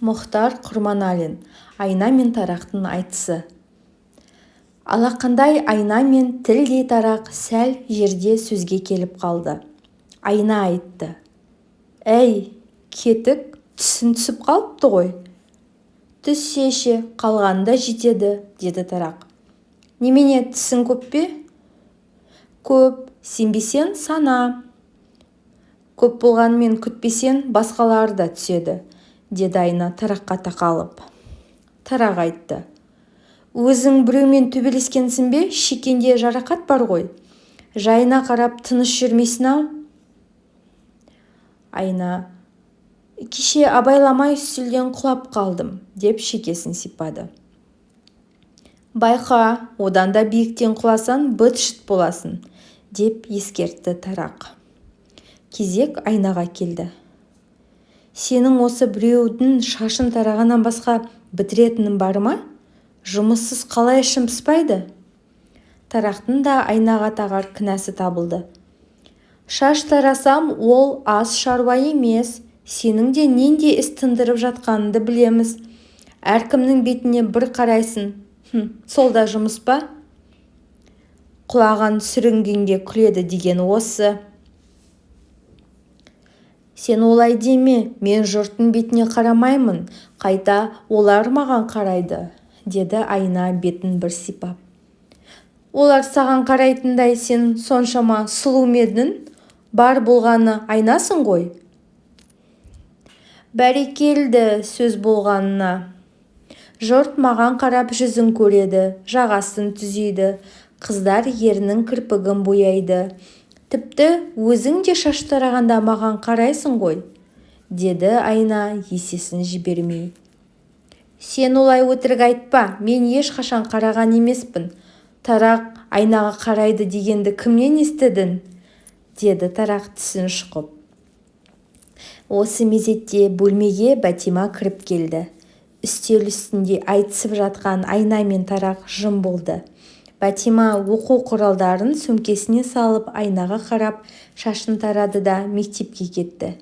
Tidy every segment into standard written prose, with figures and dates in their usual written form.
Мұхтар Құрманалин, Айна мен тарақтың айтысы. Алақандай айна мен тілдей тарақ сәл жерде сөзге келіп қалды. Айна айтты. Әй, кетік, түсін түсіп қалыпты ғой. Түссеше, қалғанда жетеді, деді тарақ. Немене, тісің көп пе? Көп, сенбесен сана. Көп болғанмен күтпесен басқалар да түседі, деді айна тараққа тақалып. Тарақ айтты. Өзің біреумен төбелескенсің бе? Шекенде жарақат бар ғой. Жайына қарап тыныш жүрмейсің-ау. Айна, кеше абайламай үстелден құлап қалдым, деп шекесін сипады. Байқа, одан да биіктен құласан быт-шыт боласың, деп ескертті тарақ. Кезек айнаға келді. Сенің осы біреудің шашын тарағаннан басқа бітіретінің бар ма? Жұмыссыз қалай ішім пыспайды? Тарақтың да айнаға тағар кінәсі табылды. Шаш тарасам, ол аз шаруа емес. Сенің де нендей іс тындырып жатқаныңды білеміз. Әркімнің бетіне бір қарайсың. Сол да жұмыс па? Құлаған сүрінгенге күледі деген осы. Сен олай деме, мен жұрттың бетіне қарамаймын, қайта олар маған қарайды, деді айна бетін бір сипап. Олар саған қарайтындай сен соншама сұлу ма едің? Бар болғаны айнасың ғой. Бәрекелді сөз болғанына. Жұрт маған қарап жүзін көреді, жағасын түзейді, қыздар ерінің кірпігін бояйды. Тіпті өзің де шаш тарағанда маған қарайсың ғой, деді айна есесін жібермей. Сен олай өтірік айтпа, мен ешқашан қараған емеспін. Тарақ айнаға қарайды дегенді кімнен естідің? Деді тарақ тісін шұқып. Осы мезетте бөлмеге Бәтима кіріп келді. Үстел үстінде айтысып жатқан айна мен тарақ жым болды. Бәтима оқу құралдарын сөмкесіне салып айнаға қарап шашын тарады да мектепке кетті.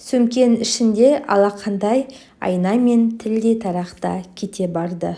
Сөмкенің ішінде алақандай айна мен тілдей тарақта кете барды.